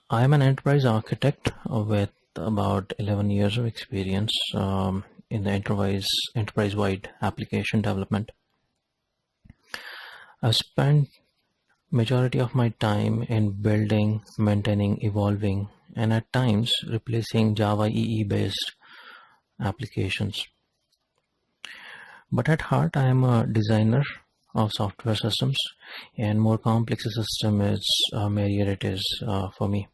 I am an enterprise architect with about 11 years of experience in the enterprise-wide application development. I've spent majority of my time in building, maintaining, evolving, and at times replacing Java EE based applications. But at heart, I am a designer of software systems, and more complex a system is, merrier it is for me.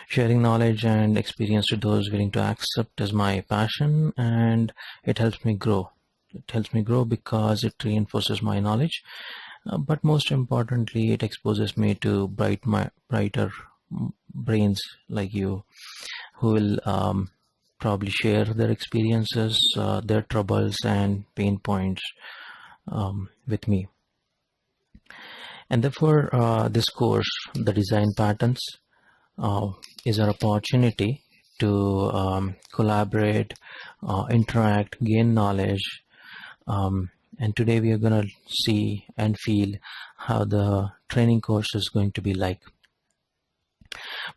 Sharing knowledge and experience to those willing to accept is my passion, and it helps me grow. It helps me grow because it reinforces my knowledge, but most importantly, it exposes me to brighter brains like you, who will probably share their experiences, their troubles and pain points with me. And therefore, this course, the design patterns, is an opportunity to collaborate, interact, gain knowledge, and today we are going to see and feel how the training course is going to be like.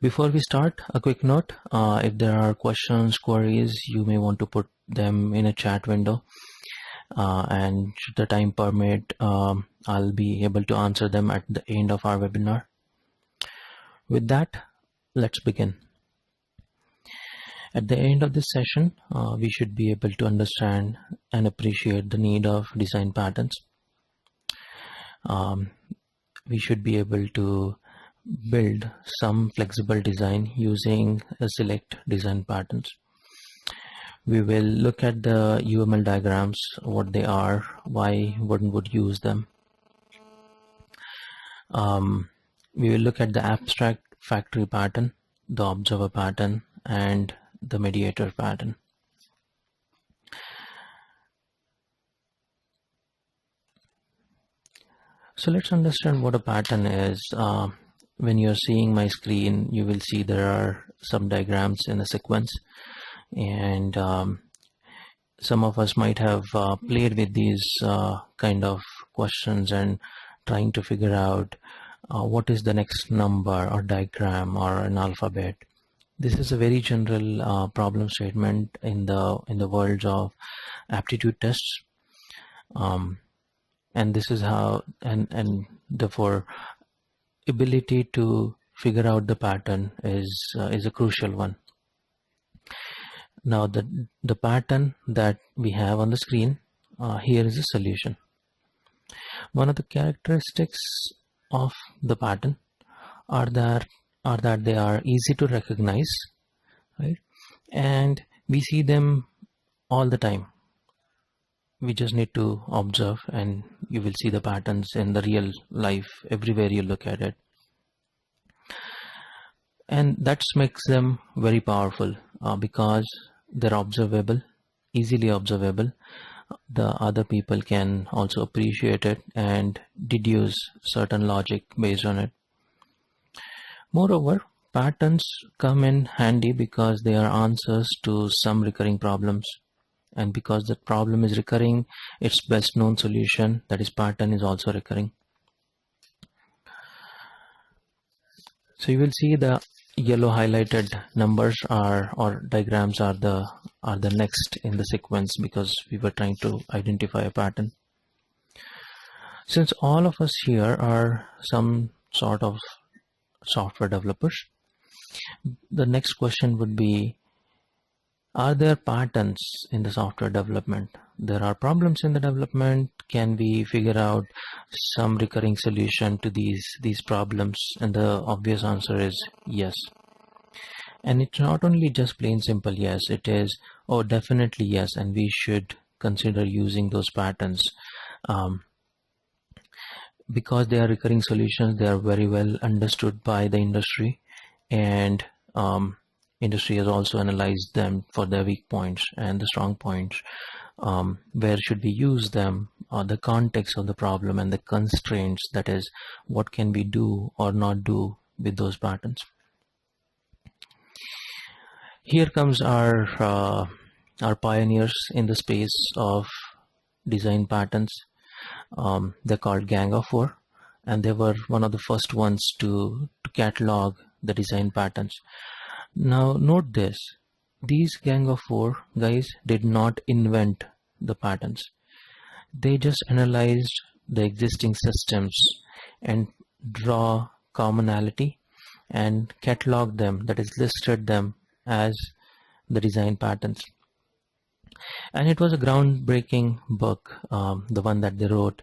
Before we start, a quick note: if there are questions, queries, you may want to put them in a chat window, and should the time permit, I'll be able to answer them at the end of our webinar. With that, let's begin. At the end of this session, we should be able to understand and appreciate the need of design patterns. We should be able to build some flexible design using select design patterns. We will look at the UML diagrams, what they are, why one would use them. We will look at the abstract factory pattern, the observer pattern, and the mediator pattern. So let's understand what a pattern is. When you're seeing my screen, you will see there are some diagrams in a sequence, and some of us might have played with these kind of questions and trying to figure out what is the next number or diagram or an alphabet. This is a very general problem statement in the world of aptitude tests, and this is how and therefore ability to figure out the pattern is a crucial one. Now the pattern that we have on the screen, here is a solution. One of the characteristics of the pattern are that they are easy to recognize, right? And we see them all the time. We just need to observe and you will see the patterns in the real life everywhere you look at it. And that makes them very powerful because they're observable, easily observable. The other people can also appreciate it and deduce certain logic based on it. Moreover, patterns come in handy because they are answers to some recurring problems. And because the problem is recurring, its best known solution, that is pattern, is also recurring. So you will see the yellow highlighted numbers or diagrams are the next in the sequence because we were trying to identify a pattern. Since all of us here are some sort of software developers, the next question would be, are there patterns in the software development? There are problems in the development. Can we figure out some recurring solution to these problems? And the obvious answer is yes. And it's not only just plain simple yes, it is, oh, definitely yes, and we should consider using those patterns. Because they are recurring solutions, they are very well understood by the industry, and industry has also analyzed them for their weak points and the strong points. Where should we use them, the context of the problem and the constraints, that is, what can we do or not do with those patterns. Here comes our pioneers in the space of design patterns. They're called Gang of Four, and they were one of the first ones to catalog the design patterns. Now note this, these gang of four guys did not invent the patterns. They just analyzed the existing systems and draw commonality and catalog them, that is listed them as the design patterns. And it was a groundbreaking book, the one that they wrote,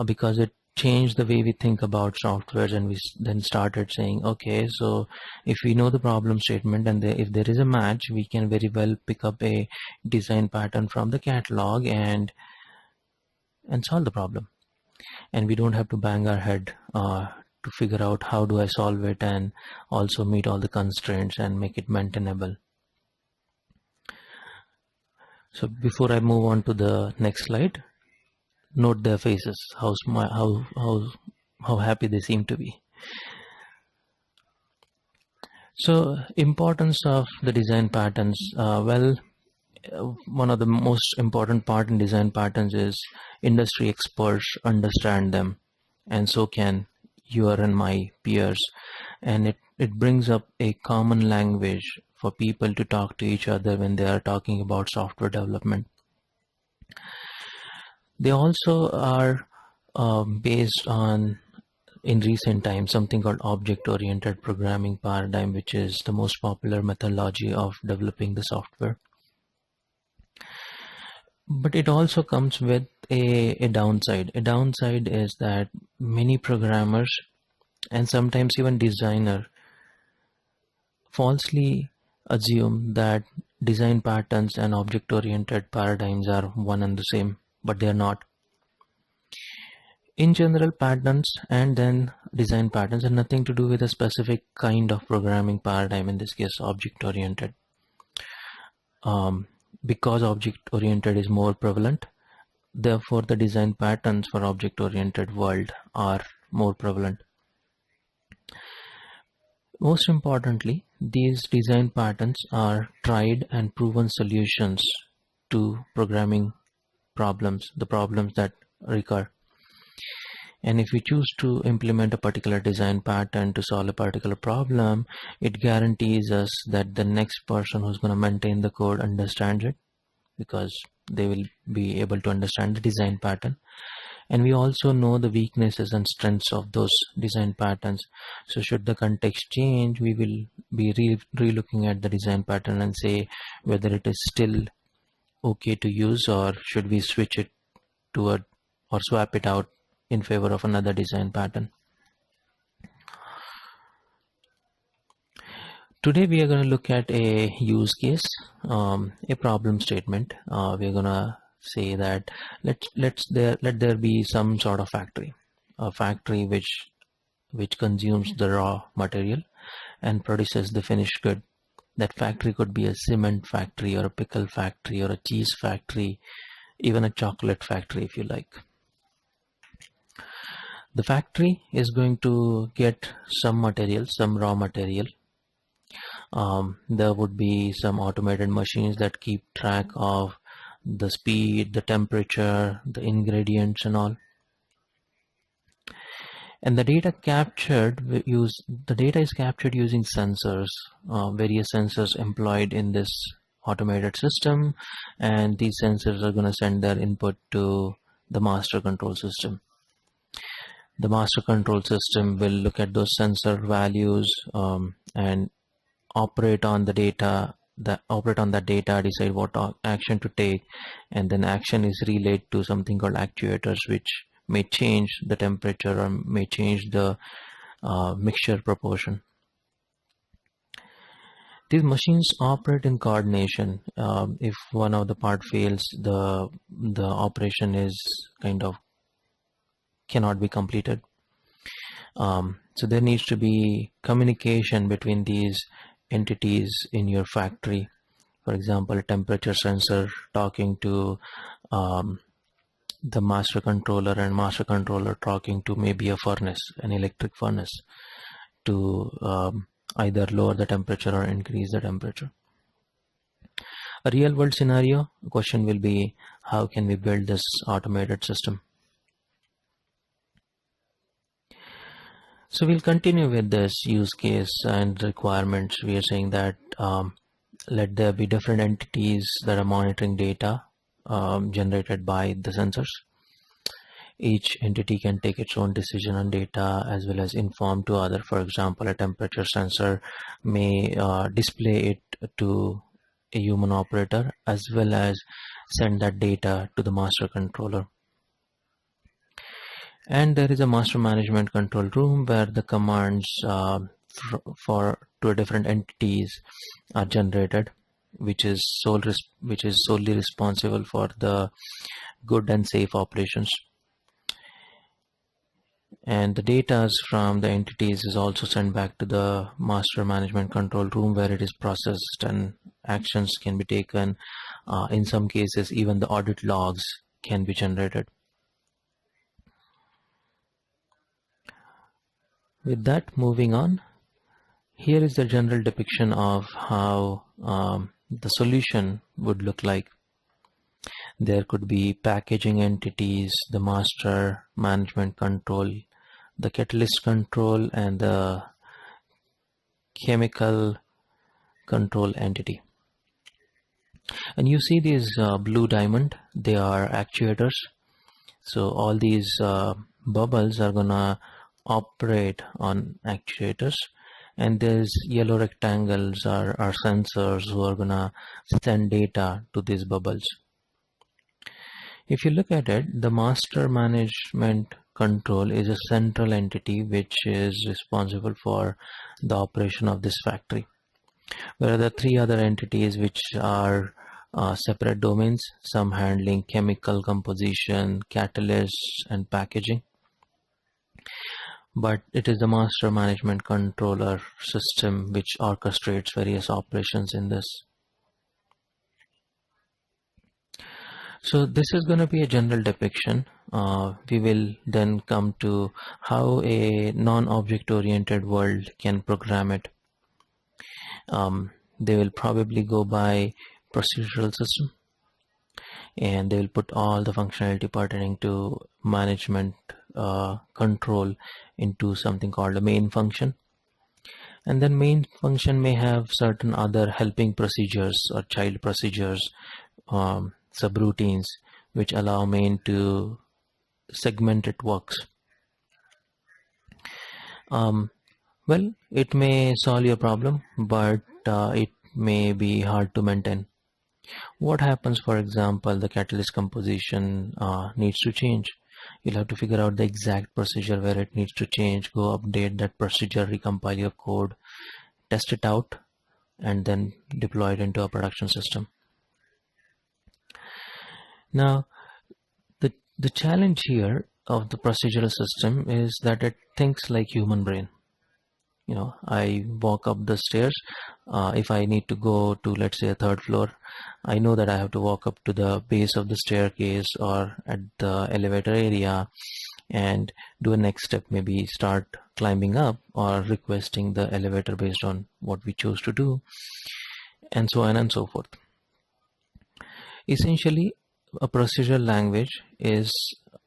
because it changed the way we think about softwares. And we then started saying, okay, so if we know the problem statement and if there is a match, we can very well pick up a design pattern from the catalog and solve the problem. And we don't have to bang our head to figure out how do I solve it and also meet all the constraints and make it maintainable. So before I move on to the next slide, note their faces, how happy they seem to be. So importance of the design patterns. One of the most important part in design patterns is industry experts understand them, and so can your and my peers. And it brings up a common language for people to talk to each other when they are talking about software development. They also are based on, in recent times, something called object-oriented programming paradigm, which is the most popular methodology of developing the software. But it also comes with a downside. A downside is that many programmers and sometimes even designer falsely assume that design patterns and object-oriented paradigms are one and the same, but they are not. In general, patterns and then design patterns have nothing to do with a specific kind of programming paradigm, in this case object-oriented. Because object-oriented is more prevalent, therefore the design patterns for object-oriented world are more prevalent. Most importantly, these design patterns are tried and proven solutions to programming problems, the problems that recur. And if we choose to implement a particular design pattern to solve a particular problem, it guarantees us that the next person who's going to maintain the code understands it, because they will be able to understand the design pattern. And we also know the weaknesses and strengths of those design patterns. So should the context change, we will be re-looking at the design pattern and say whether it is still okay to use, or should we switch it to or swap it out in favor of another design pattern. Today we are going to look at a use case, a problem statement. We're going to say that let there be some sort of factory, a factory which consumes the raw material and produces the finished good. That factory could be a cement factory or a pickle factory or a cheese factory, even a chocolate factory if you like. The factory is going to get some material, some raw material. There would be some automated machines that keep track of the speed, the temperature, the ingredients and all. And the data is captured using sensors, various sensors employed in this automated system, and these sensors are going to send their input to the master control system. The master control system will look at those sensor values and operate on the data, decide what action to take, and then action is relayed to something called actuators, which may change the temperature or may change the mixture proportion. These machines operate in coordination. If one of the part fails, the operation is cannot be completed. So there needs to be communication between these entities in your factory. For example, a temperature sensor talking to the master controller, and master controller talking to maybe a furnace, an electric furnace, to either lower the temperature or increase the temperature. A real world scenario question will be, how can we build this automated system? So we'll continue with this use case and requirements. We are saying that let there be different entities that are monitoring data generated by the sensors. Each entity can take its own decision on data as well as inform to other. For example, a temperature sensor may display it to a human operator as well as send that data to the master controller. And there is a master management control room where the commands to different entities are generated, which is solely responsible for the good and safe operations. And the data from the entities is also sent back to the master management control room where it is processed and actions can be taken. In some cases, even the audit logs can be generated. With that, moving on, here is the general depiction of how the solution would look like. There could be packaging entities, the master management control, the catalyst control, and the chemical control entity. And you see these blue diamond, they are actuators. So all these bubbles are gonna operate on actuators, and these yellow rectangles are sensors who are gonna send data to these bubbles. If you look at it, the master management control is a central entity which is responsible for the operation of this factory. There are the three other entities which are separate domains, some handling chemical composition, catalysts, and packaging. But it is the master management controller system which orchestrates various operations in this. So this is going to be a general depiction. We will then come to how a non-object oriented world can program it. They will probably go by procedural system, and they will put all the functionality pertaining to management control into something called a main function. And then main function may have certain other helping procedures or child procedures, subroutines, which allow main to segment its works. Well, it may solve your problem, but it may be hard to maintain. What happens, for example, the catalyst composition needs to change. You'll have to figure out the exact procedure where it needs to change, go update that procedure, recompile your code, test it out, and then deploy it into a production system. Now, the challenge here of the procedural system is that it thinks like human brain. You know, I walk up the stairs. If I need to go to, let's say, a third floor, I know that I have to walk up to the base of the staircase or at the elevator area and do a next step, maybe start climbing up or requesting the elevator based on what we choose to do, and so on and so forth. Essentially, a procedural language is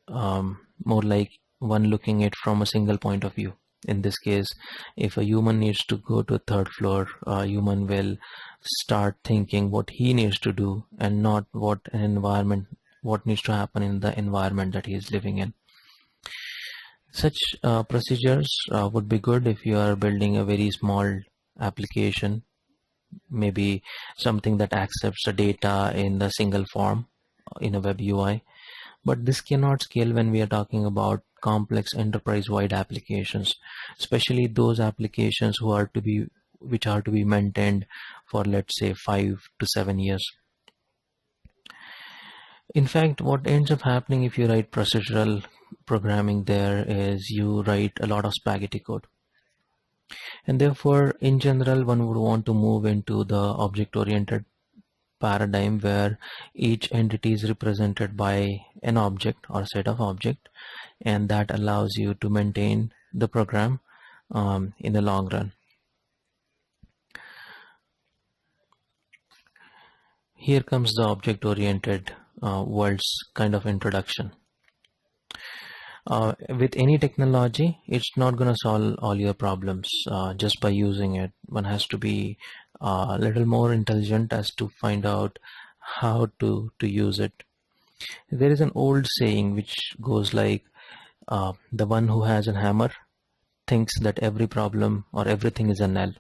more like one looking at it from a single point of view. In this case, if a human needs to go to a third floor, a human will start thinking what he needs to do and not what needs to happen in the environment that he is living in. Such procedures would be good if you are building a very small application, maybe something that accepts the data in the single form in a web UI. But this cannot scale when we are talking about complex enterprise-wide applications, especially those applications which are to be maintained for, let's say, 5 to 7 years. In fact, what ends up happening if you write procedural programming there is you write a lot of spaghetti code. And therefore, in general, one would want to move into the object-oriented paradigm where each entity is represented by an object or set of objects, and that allows you to maintain the program in the long run. Here comes the object-oriented world's kind of introduction. With any technology, it's not going to solve all your problems just by using it. One has to be a little more intelligent as to find out how to use it. There is an old saying which goes like, the one who has a hammer thinks that every problem or everything is a nail.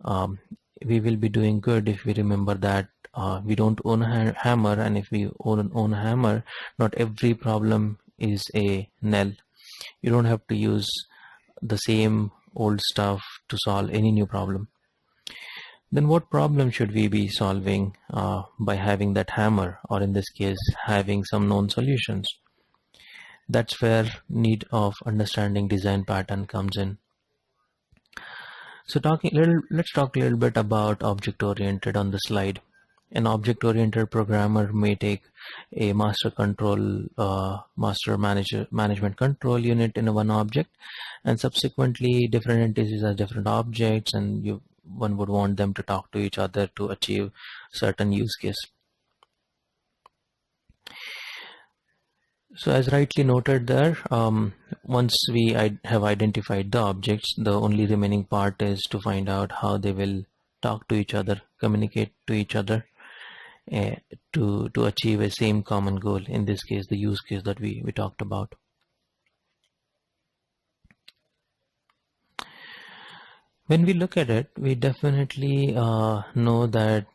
Um, we will be doing good if we remember that we don't own a hammer, and if we own a hammer, not every problem is a nail. You don't have to use the same old stuff to solve any new problem. Then what problem should we be solving by having that hammer, or in this case having some known solutions? That's where need of understanding design pattern comes in. So let's talk a little bit about object-oriented on the slide. An object-oriented programmer may take a management control unit in one object, and subsequently different entities are different objects, and one would want them to talk to each other to achieve certain use case. So as rightly noted there, once we have identified the objects, the only remaining part is to find out how they will talk to each other, communicate to each other to achieve a same common goal. In this case, the use case that we talked about. When we look at it, we definitely know that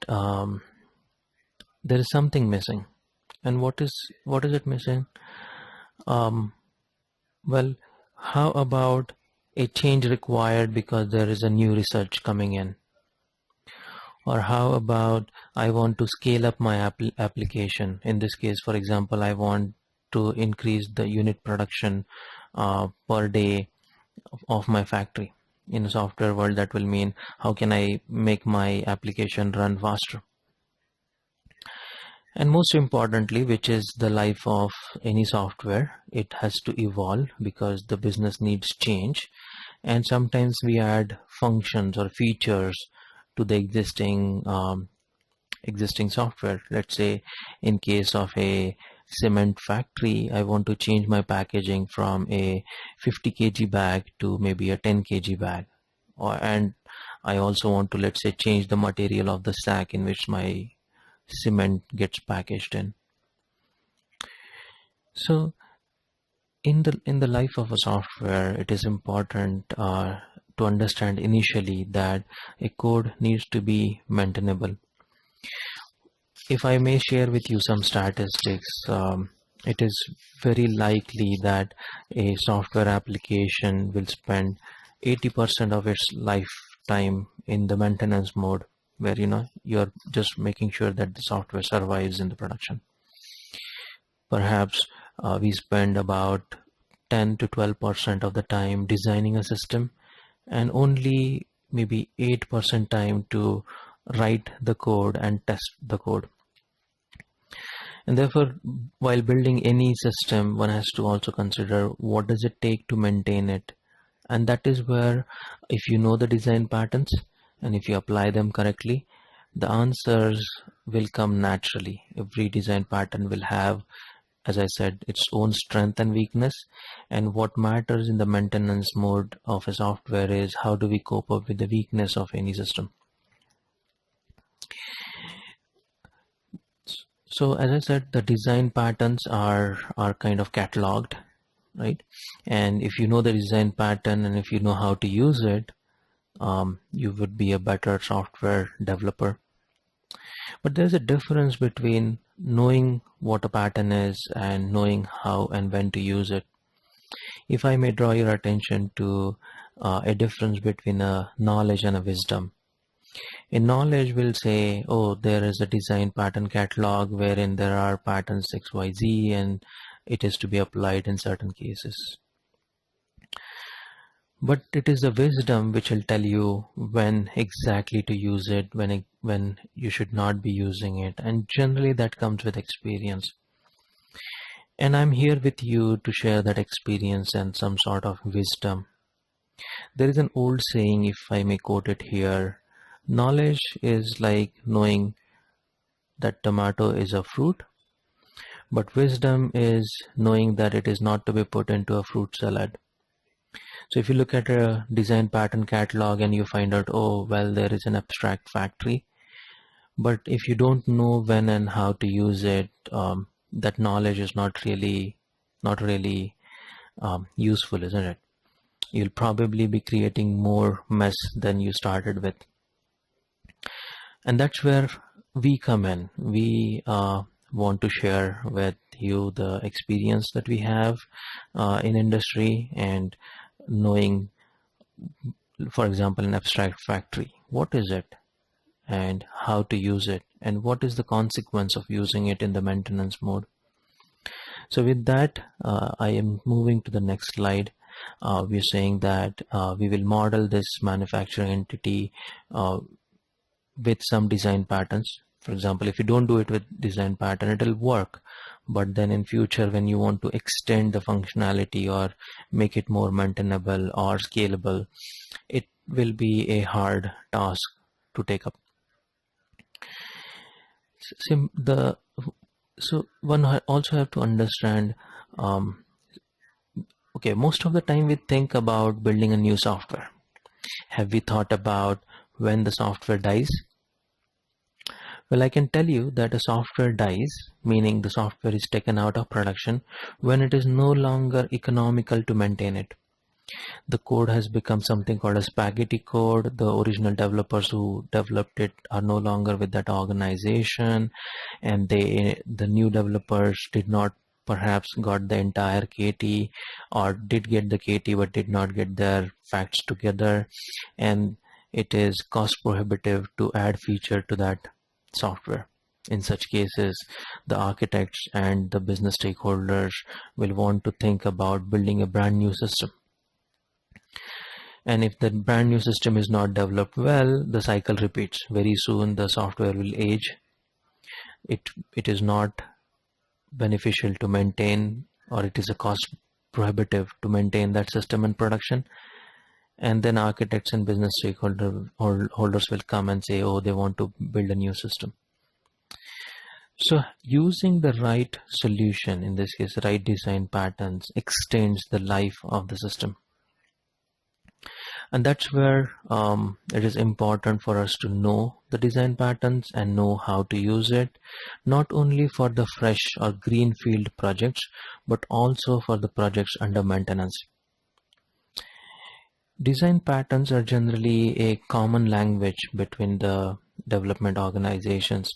there is something missing. And what is it missing? Well, how about a change required because there is a new research coming in? Or how about I want to scale up my application? In this case, for example, I want to increase the unit production per day of my factory. In a software world, that will mean how can I make my application run faster? And most importantly, which is the life of any software, it has to evolve because the business needs change. And sometimes we add functions or features to the existing software. Let's say in case of a cement factory, I want to change my packaging from a 50 kg bag to maybe a 10 kg bag. And I also want to, let's say, change the material of the sack in which my cement gets packaged in. So in the life of a software, it is important to understand initially that a code needs to be maintainable. If I may share with you some statistics, it is very likely that a software application will spend 80% of its lifetime in the maintenance mode, where you're just making sure that the software survives in the production. Perhaps we spend about 10 to 12% of the time designing a system, and only maybe 8% time to write the code and test the code. And therefore, while building any system, one has to also consider what does it take to maintain it. And that is where, if you know the design patterns and if you apply them correctly, the answers will come naturally. Every design pattern will have, as I said, its own strength and weakness. And what matters in the maintenance mode of a software is how do we cope up with the weakness of any system. So as I said, the design patterns are kind of cataloged, right? And if you know the design pattern and if you know how to use it, you would be a better software developer. But there's a difference between knowing what a pattern is and knowing how and when to use it. If I may draw your attention to a difference between a knowledge and a wisdom. In knowledge, we'll say, oh, there is a design pattern catalog wherein there are patterns XYZ and it is to be applied in certain cases. But it is the wisdom which will tell you when exactly to use it, when you should not be using it. And generally that comes with experience. And I'm here with you to share that experience and some sort of wisdom. There is an old saying, if I may quote it here, knowledge is like knowing that tomato is a fruit, But wisdom is knowing that it is not to be put into a fruit salad. So if you look at a design pattern catalog and you find out, oh, well, there is an abstract factory, but if you don't know when and how to use it, that knowledge is not really useful, isn't it? You'll probably be creating more mess than you started with. And that's where we come in. We want to share with you the experience that we have in industry, and knowing, for example, an abstract factory. What is it and how to use it, and what is the consequence of using it in the maintenance mode. So with that, I am moving to the next slide. We're saying that we will model this manufacturing entity with some design patterns. For example, if you don't do it with design pattern, it'll work, but then in future when you want to extend the functionality or make it more maintainable or scalable, it will be a hard task to take up. So one also have to understand, okay, most of the time we think about building a new software. Have we thought about when the software dies? Well, I can tell you that a software dies, meaning the software is taken out of production, when it is no longer economical to maintain it. The code has become something called a spaghetti code. The original developers who developed it are no longer with that organization, and the new developers did not perhaps got the entire KT, or did get the KT but did not get their facts together, and it is cost prohibitive to add feature to that software. In such cases, the architects and the business stakeholders will want to think about building a brand new system. And if the brand new system is not developed well, the cycle repeats. Very soon the software will age. It is not beneficial to maintain, or it is a cost prohibitive to maintain that system in production. And then architects and business stakeholders will come and say, oh, they want to build a new system. So using the right solution, in this case right design patterns, extends the life of the system. And that's where it is important for us to know the design patterns and know how to use it, not only for the fresh or greenfield projects, but also for the projects under maintenance. Design patterns are generally a common language between the development organizations.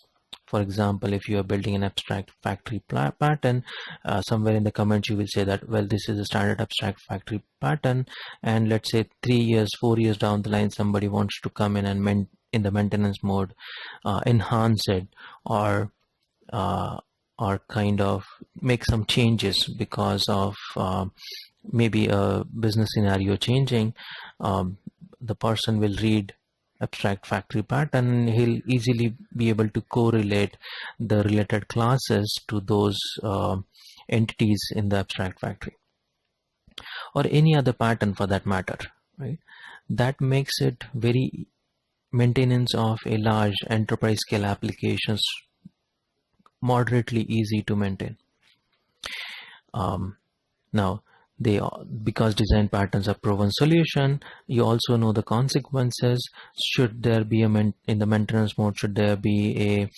For example, if you are building an abstract factory pattern, somewhere in the comments you will say that, well, this is a standard abstract factory pattern, and let's say 3 years, 4 years down the line, somebody wants to come in and in the maintenance mode, enhance it, or kind of make some changes because of maybe a business scenario changing. The person will read abstract factory pattern, and he'll easily be able to correlate the related classes to those entities in the abstract factory, or any other pattern for that matter, right? That makes it very maintenance of a large enterprise scale applications moderately easy to maintain. Now, because design patterns are proven solution, you also know the consequences. Should there be in the maintenance mode, should there be a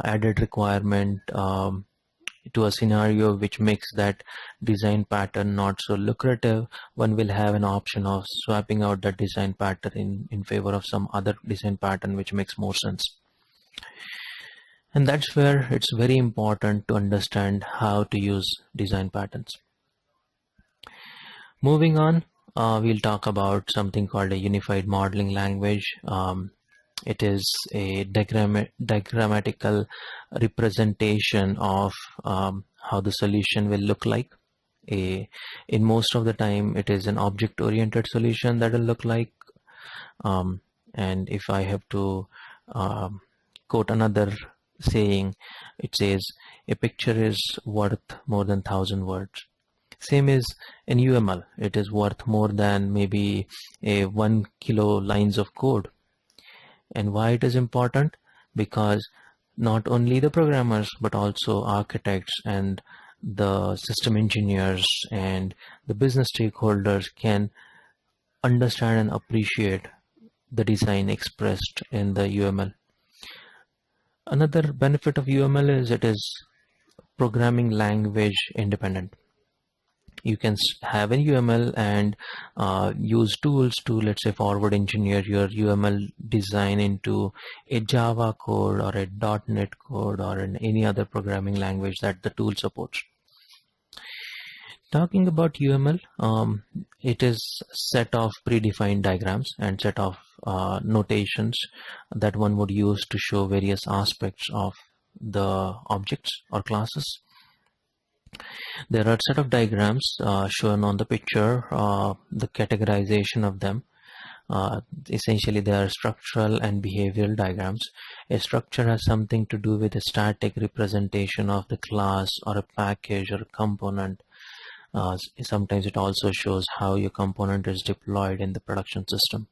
added requirement to a scenario which makes that design pattern not so lucrative, one will have an option of swapping out that design pattern in favor of some other design pattern which makes more sense. And that's where it's very important to understand how to use design patterns. Moving on, we'll talk about something called a unified modeling language. It is a diagrammatical representation of how the solution will look like. In most of the time, it is an object-oriented solution that will look like. And if I have to quote another saying, it says, a picture is worth more than 1,000 words. Same is in UML, it is worth more than maybe 1 kilo lines of code. And why it is important? Because not only the programmers but also architects and the system engineers and the business stakeholders can understand and appreciate the design expressed in the UML. Another benefit of UML is it is programming language independent. You can have an UML and use tools to, let's say, forward engineer your UML design into a Java code or a .NET code or any other programming language that the tool supports. Talking about UML, it is a set of predefined diagrams and set of notations that one would use to show various aspects of the objects or classes. There are a set of diagrams shown on the picture, the categorization of them. Essentially, they are structural and behavioral diagrams. A structure has something to do with a static representation of the class or a package or a component. Sometimes it also shows how your component is deployed in the production system.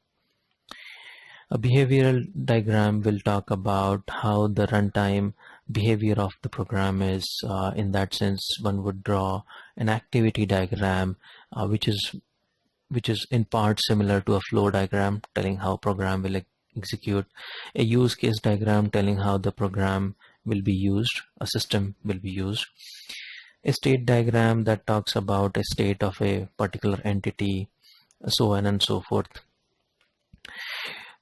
A behavioral diagram will talk about how the runtime behavior of the program is. In that sense, one would draw an activity diagram, which is in part similar to a flow diagram telling how program will execute, a use case diagram telling how the program will be used, a system will be used, a state diagram that talks about a state of a particular entity, so on and so forth.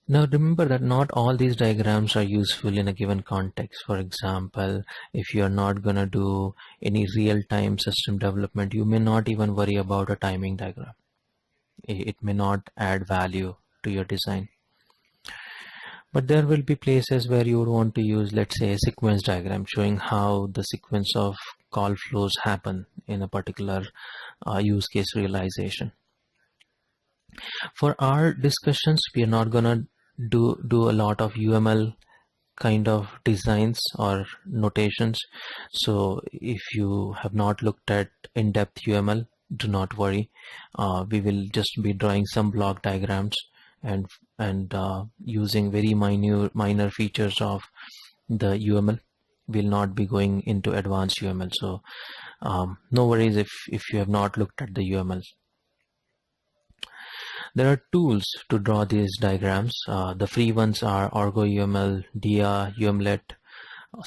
Now remember that not all these diagrams are useful in a given context. For example, if you are not going to do any real-time system development, you may not even worry about a timing diagram. It may not add value to your design. But there will be places where you would want to use, let's say, a sequence diagram showing how the sequence of call flows happen in a particular use case realization. For our discussions, we are not going to do a lot of UML kind of designs or notations. So if you have not looked at in-depth UML, do not worry. We will just be drawing some block diagrams and using very minor features of the UML. We'll not be going into advanced UML. So no worries if you have not looked at the UML. There are tools to draw these diagrams. The free ones are Argo UML, Dia, UMLet,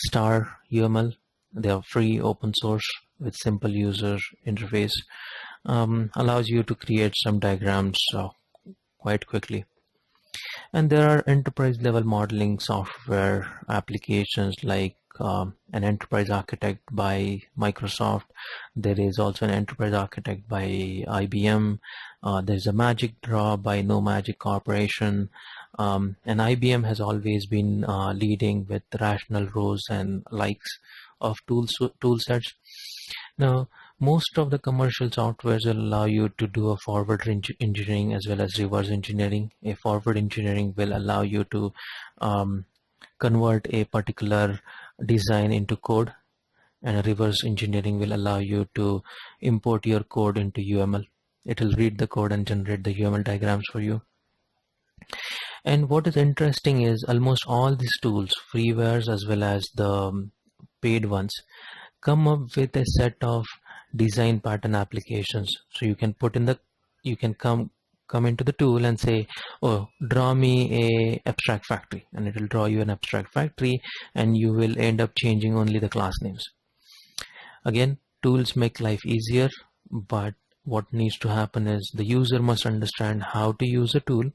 Star UML. They are free, open source with simple user interface. Allows you to create some diagrams quite quickly. And there are enterprise level modeling software applications like an enterprise architect by Microsoft. There is also an enterprise architect by IBM. There's a Magic Draw by No Magic Corporation. And IBM has always been leading with rational rows and likes of tool sets. Now, most of the commercial softwares will allow you to do a forward engineering as well as reverse engineering. A forward engineering will allow you to convert a particular design into code, and a reverse engineering will allow you to import your code into UML. It will read the code and generate the UML diagrams for you. And what is interesting is almost all these tools, freewares as well as the paid ones, come up with a set of design pattern applications. So you can come into the tool and say, oh, draw me a abstract factory, and it will draw you an abstract factory, and you will end up changing only the class names. Again, tools make life easier, but what needs to happen is the user must understand how to use a tool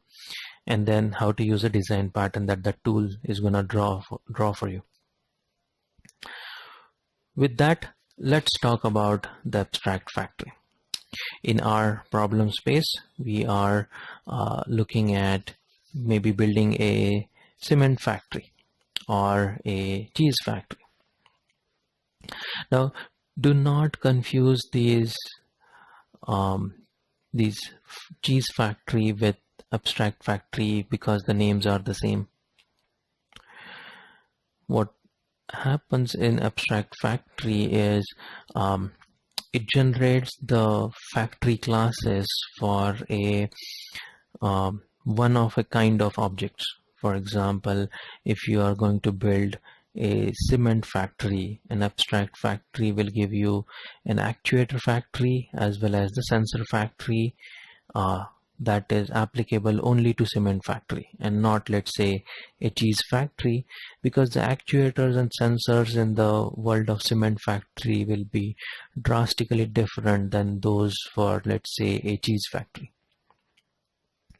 and then how to use a design pattern that the tool is going to draw for you. With that, let's talk about the abstract factory. In our problem space, we are looking at maybe building a cement factory or a cheese factory. Now, do not confuse these cheese factory with abstract factory because the names are the same. What happens in abstract factory is it generates the factory classes for a one of a kind of objects. For example, if you are going to build a cement factory, an abstract factory will give you an actuator factory as well as the sensor factory that is applicable only to cement factory and not, let's say, a cheese factory, because the actuators and sensors in the world of cement factory will be drastically different than those for, let's say, a cheese factory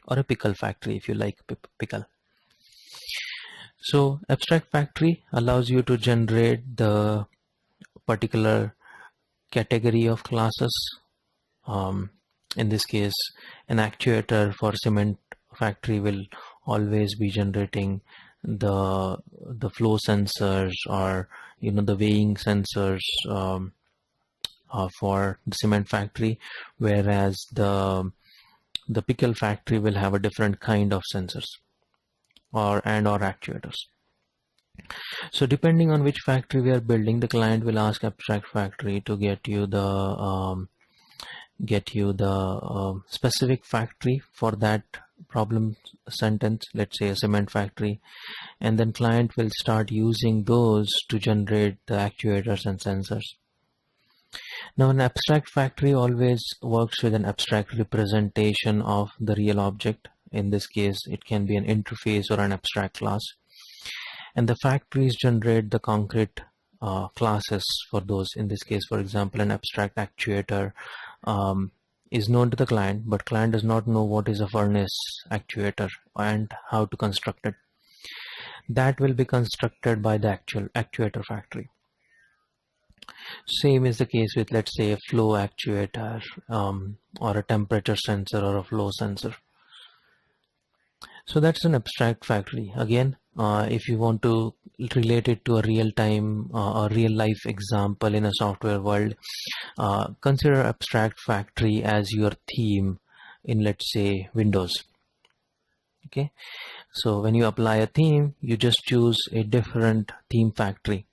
or a pickle factory, if you like pickle. So abstract factory allows you to generate the particular category of classes. In this case, an actuator for cement factory will always be generating the flow sensors, or the weighing sensors for the cement factory, whereas the pickle factory will have a different kind of sensors or actuators. So depending on which factory we are building, the client will ask abstract factory to get you the specific factory for that problem sentence, let's say a cement factory, and then client will start using those to generate the actuators and sensors. Now an abstract factory always works with an abstract representation of the real object. In this case, it can be an interface or an abstract class, and the factories generate the concrete classes for those. In this case, for example, an abstract actuator is known to the client, but client does not know what is a furnace actuator and how to construct it. That will be constructed by the actual actuator factory. Same is the case with, let's say, a flow actuator or a temperature sensor or a flow sensor. So that's an abstract factory. Again, if you want to relate it to a real-time or real-life example in a software world, consider abstract factory as your theme in, let's say, Windows. Okay, so when you apply a theme, you just choose a different theme factory,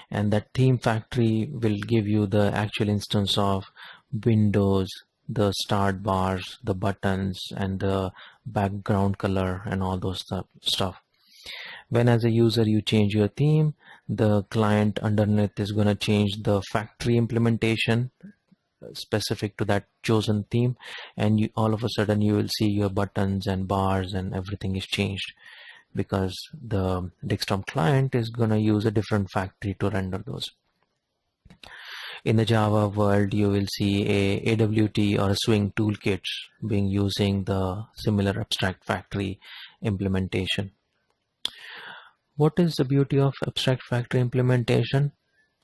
and that theme factory will give you the actual instance of Windows, the start bars, the buttons, and the background color and all those stuff. When as a user you change your theme, the client underneath is going to change the factory implementation specific to that chosen theme, and all of a sudden you will see your buttons and bars and everything is changed, because the Dextrom client is going to use a different factory to render those. In the Java world, you will see a AWT or a Swing toolkit being using the similar abstract factory implementation. What is the beauty of abstract factory implementation?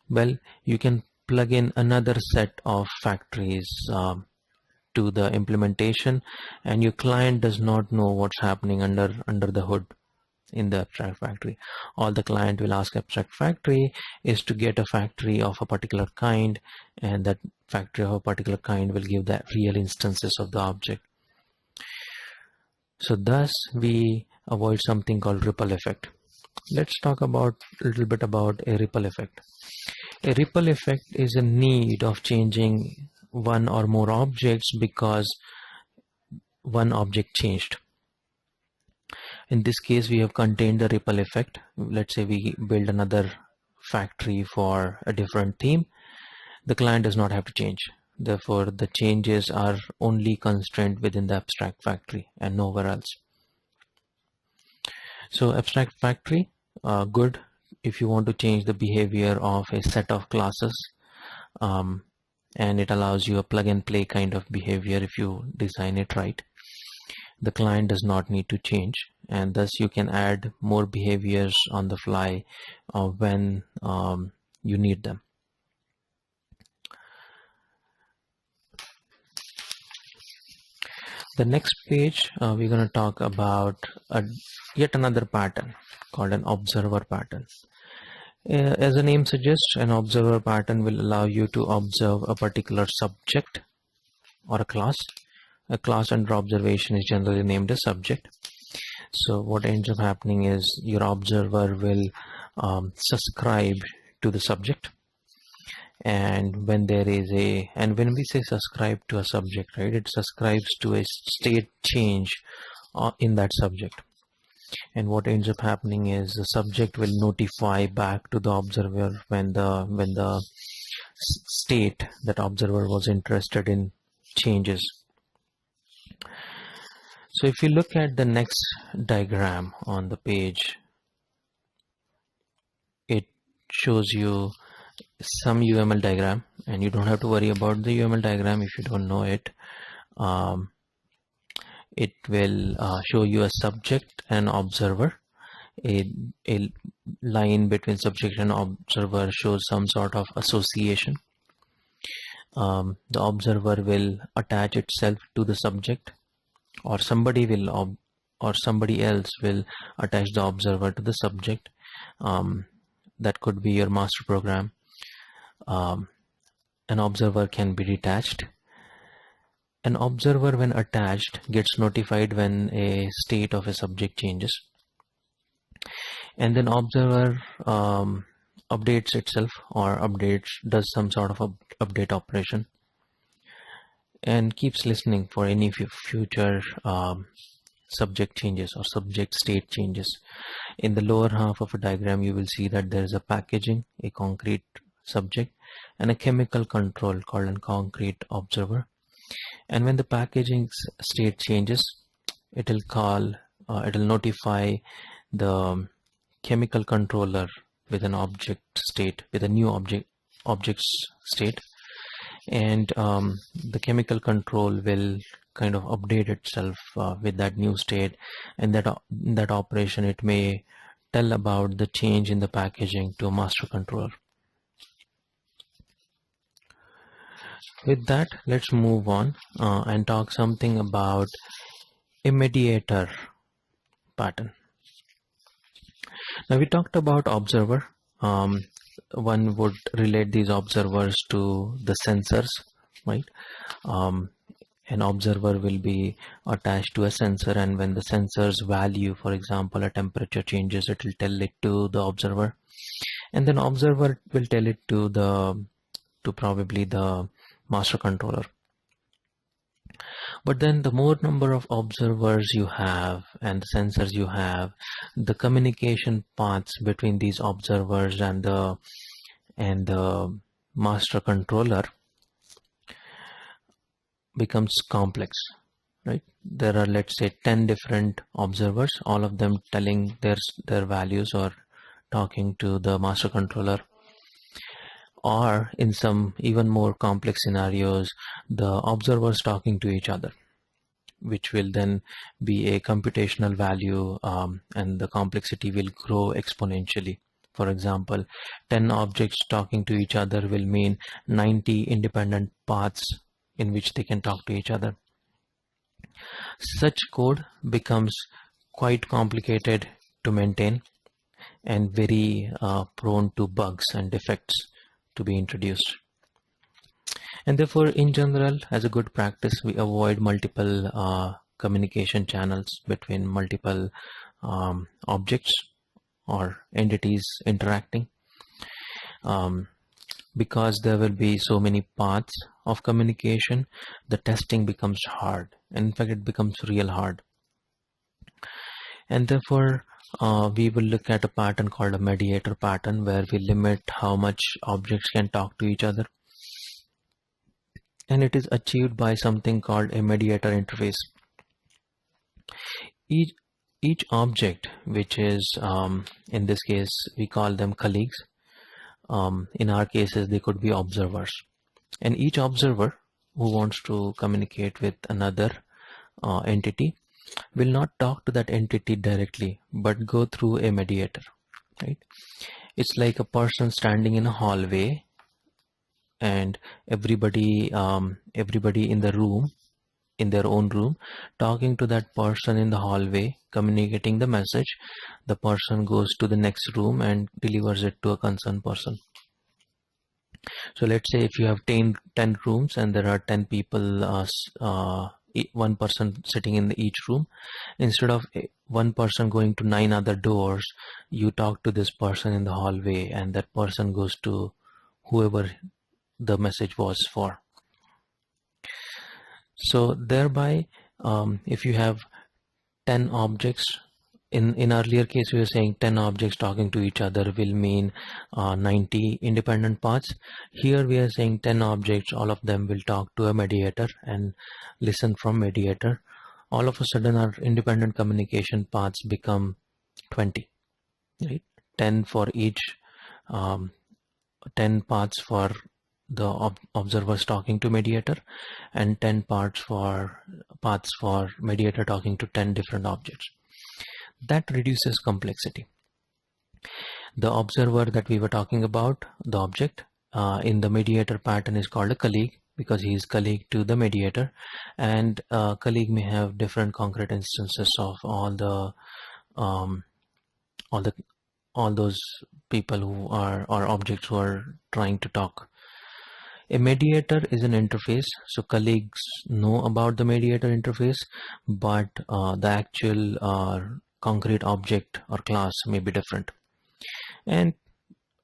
Well, you can plug in another set of factories to the implementation, and your client does not know what's happening under the hood in the abstract factory. All the client will ask abstract factory is to get a factory of a particular kind, and that factory of a particular kind will give the real instances of the object. So thus we avoid something called ripple effect. Let's talk about a little bit about a ripple effect. A ripple effect is a need of changing one or more objects because one object changed. In this case, we have contained the ripple effect. Let's say we build another factory for a different theme. The client does not have to change. Therefore, the changes are only constrained within the abstract factory and nowhere else. So abstract factory, good if you want to change the behavior of a set of classes, and it allows you a plug and play kind of behavior if you design it right. The client does not need to change, and thus you can add more behaviors on the fly when you need them. The next page, we're going to talk about yet another pattern called an observer pattern. As the name suggests, an observer pattern will allow you to observe a particular subject or a class. A class under observation is generally named a subject. So what ends up happening is your observer will subscribe to the subject, and when we say subscribe to a subject, right, it subscribes to a state change in that subject. And what ends up happening is the subject will notify back to the observer when the state that observer was interested in changes. So if you look at the next diagram on the page, it shows you some UML diagram, and you don't have to worry about the UML diagram if you don't know it. It will show you a subject and observer. A line between subject and observer shows some sort of association. The observer will attach itself to the subject, or somebody else will attach the observer to the subject. That could be your master program. An observer can be detached. An observer, when attached, gets notified when a state of a subject changes, and then observer updates itself, or does some sort of update operation, and keeps listening for any future subject changes or subject state changes. In the lower half of a diagram, you will see that there is a packaging, a concrete subject, and a chemical control called a concrete observer. And when the packaging state changes, it will notify the chemical controller with an object state, with a new object's state, and the chemical control will kind of update itself with that new state, and that operation, it may tell about the change in the packaging to a master controller. With that, let's move on and talk something about a mediator pattern. Now we talked about observer. One would relate these observers to the sensors, right? An observer will be attached to a sensor, and when the sensor's value, for example, a temperature changes, it will tell it to the observer, and then observer will tell it to probably the master controller. But then the more number of observers you have and the sensors you have, the communication paths between these observers and the master controller becomes complex, right? There are, let's say, 10 different observers, all of them telling their values or talking to the master controller. Or in some even more complex scenarios, the observers talking to each other, which will then be a computational value, and the complexity will grow exponentially. For example, 10 objects talking to each other will mean 90 independent paths in which they can talk to each other. Such code becomes quite complicated to maintain and very prone to bugs and defects to be introduced. And therefore, in general, as a good practice, we avoid multiple communication channels between multiple objects or entities interacting, because there will be so many paths of communication. The testing becomes hard, and in fact it becomes real hard. And therefore we will look at a pattern called a mediator pattern, where we limit how much objects can talk to each other, and it is achieved by something called a mediator interface. Each object, which is in this case we call them colleagues, in our cases they could be observers, and each observer who wants to communicate with another entity will not talk to that entity directly, but go through a mediator, right? It's like a person standing in a hallway, and everybody in the room, in their own room, talking to that person in the hallway, communicating the message. The person goes to the next room and delivers it to a concerned person. So let's say if you have 10 rooms and there are 10 people, one person sitting in each room, instead of one person going to 9 other doors, you talk to this person in the hallway, and that person goes to whoever the message was for. So thereby, if you have 10 objects in earlier case we were saying 10 objects talking to each other will mean 90 independent paths. Here we are saying 10 objects, all of them will talk to a mediator and listen from mediator. All of a sudden our independent communication paths become 20, right? 10 for each, 10 paths for the observers talking to mediator, and 10 paths for mediator talking to 10 different objects. That reduces complexity. The observer that we were talking about, the object in the mediator pattern, is called a colleague because he is colleague to the mediator, and colleague may have different concrete instances of all those people who are, or objects who are trying to talk. A mediator is an interface, so colleagues know about the mediator interface, but the actual concrete object or class may be different. And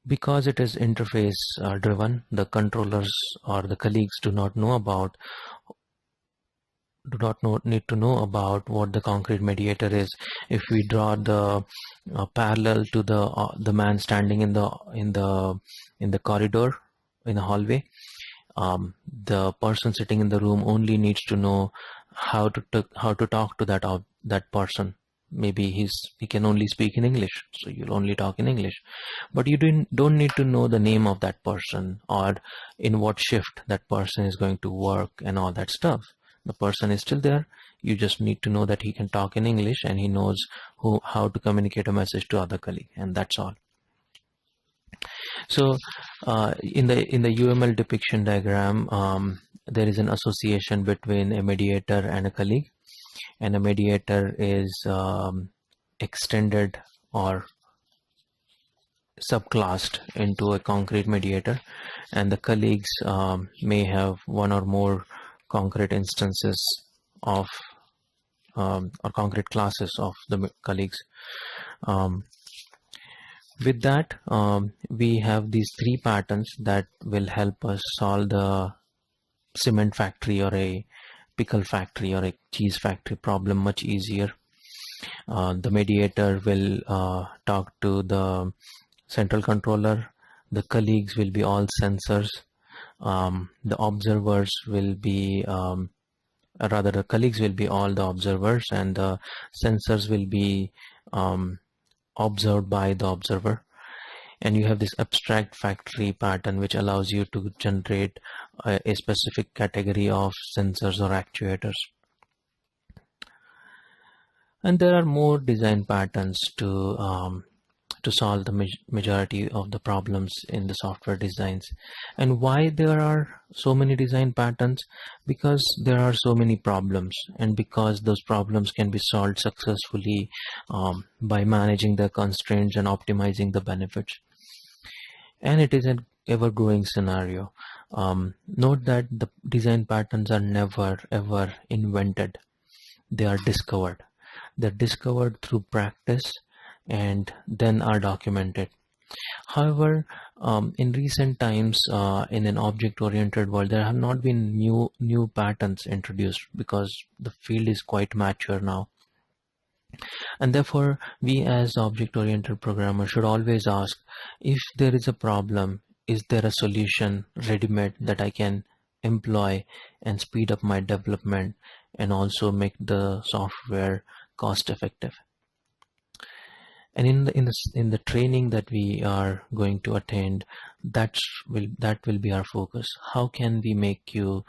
because it is interface driven, the controllers or the colleagues do not need to know about what the concrete mediator is. If we draw the parallel to the man standing in the corridor, in the hallway, the person sitting in the room only needs to know how to talk to that person. Maybe he can only speak in English, so you'll only talk in English, but you don't need to know the name of that person or in what shift that person is going to work and all that stuff. The person is still there. You just need to know that he can talk in English and he knows how to communicate a message to other colleague, and that's all. So in the UML depiction diagram, there is an association between a mediator and a colleague, and a mediator is extended or subclassed into a concrete mediator, and the colleagues may have one or more concrete instances of or concrete classes of the colleagues. With that, we have these three patterns that will help us solve the cement factory or a pickle factory or a cheese factory problem much easier. The mediator will talk to the central controller. The colleagues will be all sensors. The observers will be, rather the colleagues will be all the observers, and the sensors will be observed by the observer. And you have this abstract factory pattern which allows you to generate a specific category of sensors or actuators. And there are more design patterns to solve the majority of the problems in the software designs. And why there are so many design patterns? Because there are so many problems, and because those problems can be solved successfully by managing the constraints and optimizing the benefits. And it is an ever-growing scenario. Note that the design patterns are never ever invented. They are discovered. They're discovered through practice and then are documented. However, in recent times, in an object-oriented world, there have not been new patterns introduced because the field is quite mature now. And therefore, we as object-oriented programmers should always ask, if there is a problem, is there a solution ready-made that I can employ and speed up my development and also make the software cost-effective? And in the training that we are going to attend, that will be our focus. How can we make you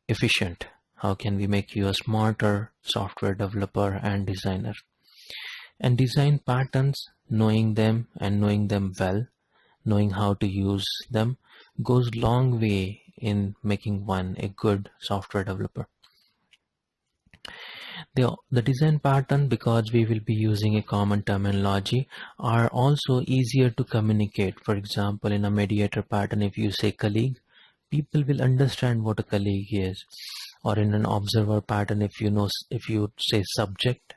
efficient? How can we make you a smarter software developer and designer? And design patterns, knowing them and knowing them well, knowing how to use them, goes a long way in making one a good software developer. The design pattern, because we will be using a common terminology, are also easier to communicate. For example, in a mediator pattern, if you say colleague, people will understand what a colleague is. Or in an observer pattern, if you say subject,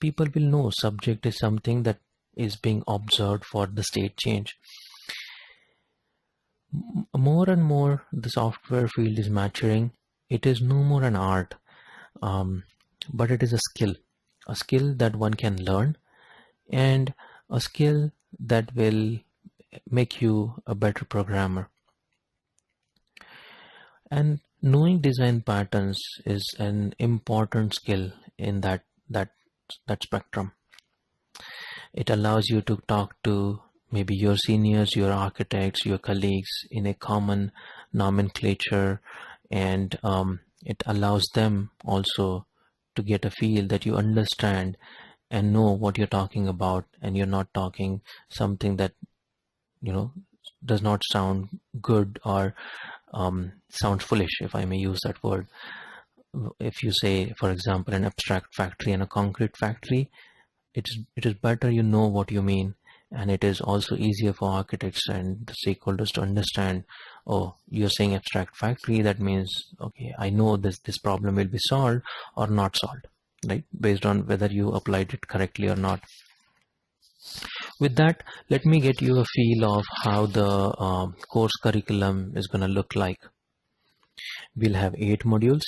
people will know subject is something that is being observed for the state change. More and more, the software field is maturing. It is no more an art, but it is a skill. a skill that one can learn, and a skill that will make you a better programmer. And knowing design patterns is an important skill in that spectrum. It allows you to talk to maybe your seniors, your architects, your colleagues in a common nomenclature, and it allows them also to get a feel that you understand and know what you're talking about, and you're not talking something that does not sound good or sounds foolish, if I may use that word. If you say, for example, an abstract factory and a concrete factory, it is better you know what you mean, and it is also easier for architects and the stakeholders to understand. Oh, you're saying abstract factory, that means okay, I know this problem will be solved or not solved, right, based on whether you applied it correctly or not. With that, let me get you a feel of how the course curriculum is going to look like. We'll have 8 modules,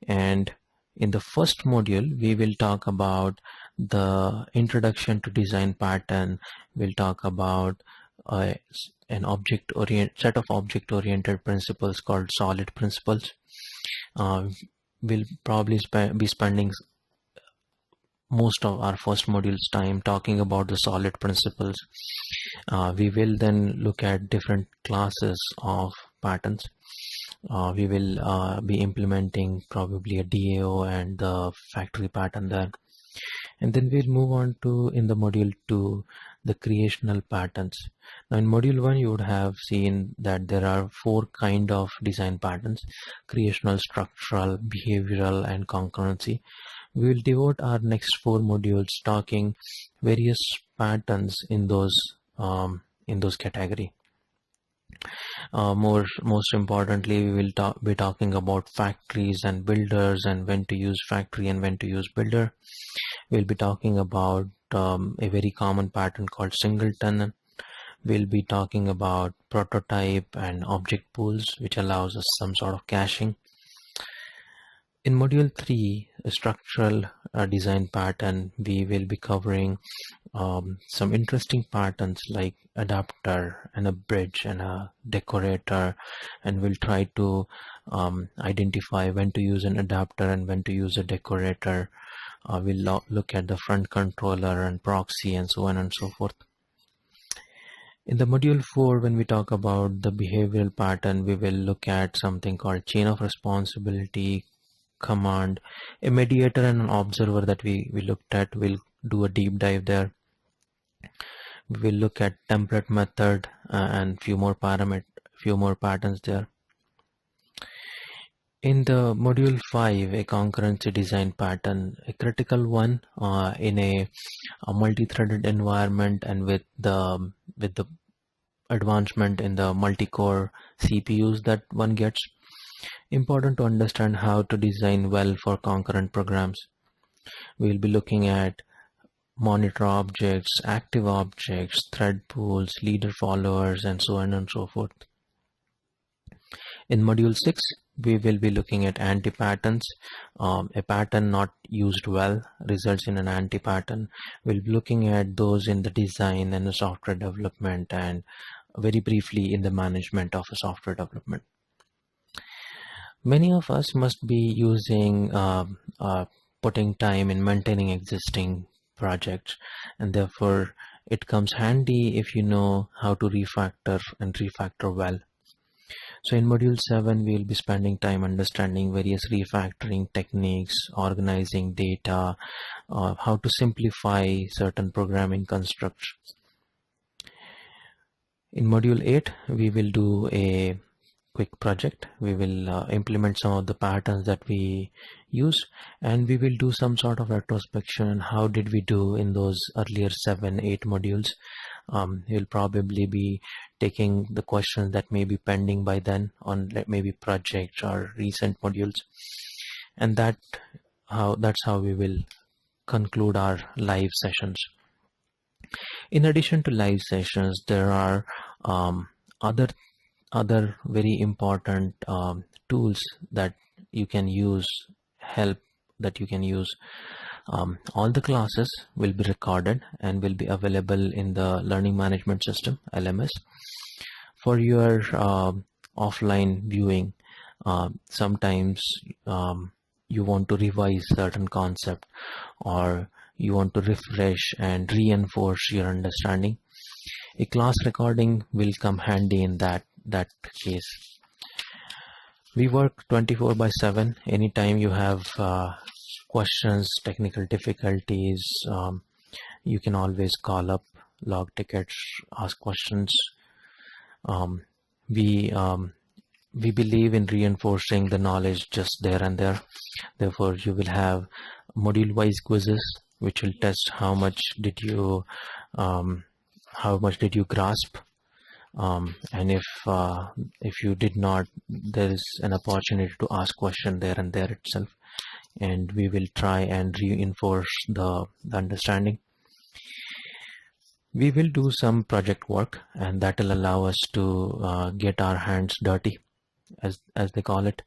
and in the first module we will talk about the introduction to design pattern. We'll talk about an set of object-oriented principles called solid principles. We'll probably be spending most of our first module's time talking about the solid principles. We will then look at different classes of patterns. We will be implementing probably a DAO and the factory pattern there. And then we'll move on to, in the module 2, the creational patterns. Now in module 1 you would have seen that there are 4 kind of design patterns: creational, structural, behavioral, and concurrency. We will devote our next 4 modules talking various patterns in those category. Most importantly, we will be talking about factories and builders, and when to use factory and when to use builder. We'll be talking about a very common pattern called singleton. We'll be talking about prototype and object pools, which allows us some sort of caching. In module 3, a structural design pattern, we will be covering some interesting patterns like adapter and a bridge and a decorator, and we'll try to identify when to use an adapter and when to use a decorator. We'll look at the front controller and proxy and so on and so forth. In the module 4, when we talk about the behavioral pattern, we will look at something called chain of responsibility, command, a mediator, and an observer that we looked at. We'll do a deep dive there. We will look at template method and few more patterns there. In the module 5, a concurrency design pattern, a critical one in a multi-threaded environment, and with the advancement in the multi-core CPUs that one gets, important to understand how to design well for concurrent programs. We'll be looking at monitor objects, active objects, thread pools, leader followers, and so on and so forth. In module 6, we will be looking at anti-patterns. A pattern not used well results in an anti-pattern. We'll be looking at those in the design and the software development, and very briefly in the management of a software development. Many of us must be using putting time in maintaining existing projects, and therefore it comes handy if you know how to refactor and refactor well. So in module 7, we will be spending time understanding various refactoring techniques, organizing data, how to simplify certain programming constructs. In module 8, we will do a quick project. We will implement some of the patterns that we use, and we will do some sort of retrospection on how did we do in those earlier 7-8 modules. You'll probably be taking the questions that may be pending by then on maybe projects or recent modules, and that's how we will conclude our live sessions. In addition to live sessions, there are other very important tools that you can use, All the classes will be recorded and will be available in the Learning Management System, LMS. For your offline viewing, sometimes you want to revise certain concept, or you want to refresh and reinforce your understanding. A class recording will come handy in that case. We work 24/7. Anytime you have questions, technical difficulties, you can always call up, log tickets, ask questions. We believe in reinforcing the knowledge just there and there. Therefore, you will have module-wise quizzes, which will test how much did you grasp, and if you did not, there is an opportunity to ask question there and there itself, and we will try and reinforce the understanding. We will do some project work, and that will allow us to get our hands dirty, as they call it,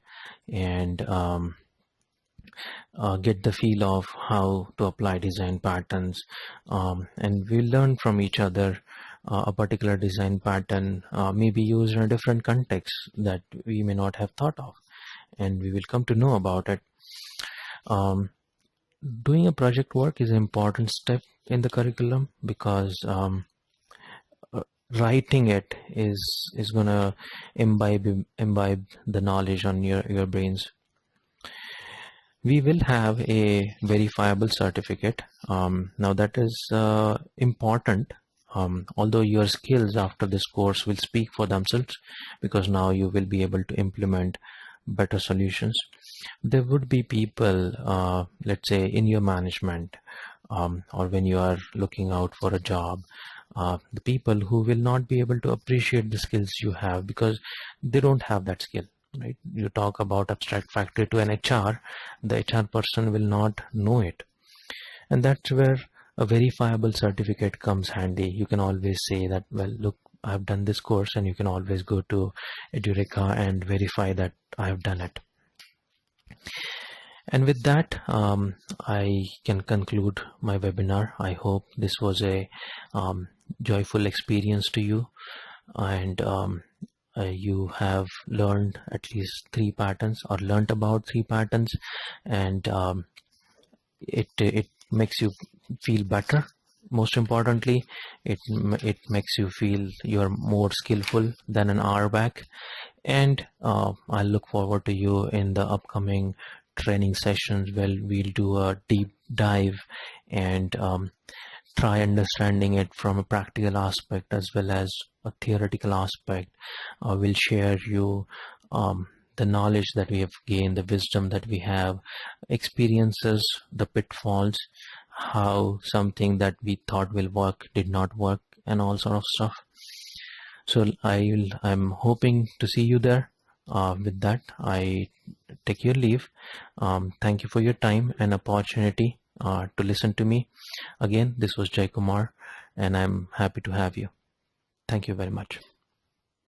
and get the feel of how to apply design patterns, and we learn from each other. A particular design pattern may be used in a different context that we may not have thought of, and we will come to know about it. Doing a project work is an important step in the curriculum, because writing it is gonna imbibe the knowledge on your brains. We will have a verifiable certificate. Now that is important. Although your skills after this course will speak for themselves, because now you will be able to implement better solutions. There would be people, let's say in your management, or when you are looking out for a job, the people who will not be able to appreciate the skills you have, because they don't have that skill, right? You talk about abstract factory to an HR, the HR person will not know it, and that's where a verifiable certificate comes handy. You can always say that, well, look, I've done this course, and you can always go to Edureka and verify that I've done it. And with that, I can conclude my webinar. I hope this was a joyful experience to you, and you have learned at least 3 patterns, or learned about 3 patterns, and it makes you feel better. Most importantly, it makes you feel you're more skillful than an hour back. And I look forward to you in the upcoming training sessions, where we'll do a deep dive and try understanding it from a practical aspect as well as a theoretical aspect. We'll share you the knowledge that we have gained, the wisdom that we have, experiences, the pitfalls, how something that we thought will work did not work, and all sort of stuff. So I'm hoping to see you there. With that, I take your leave. Thank you for your time and opportunity to listen to me. Again, this was Jay Kumar, and I'm happy to have you. Thank you very much.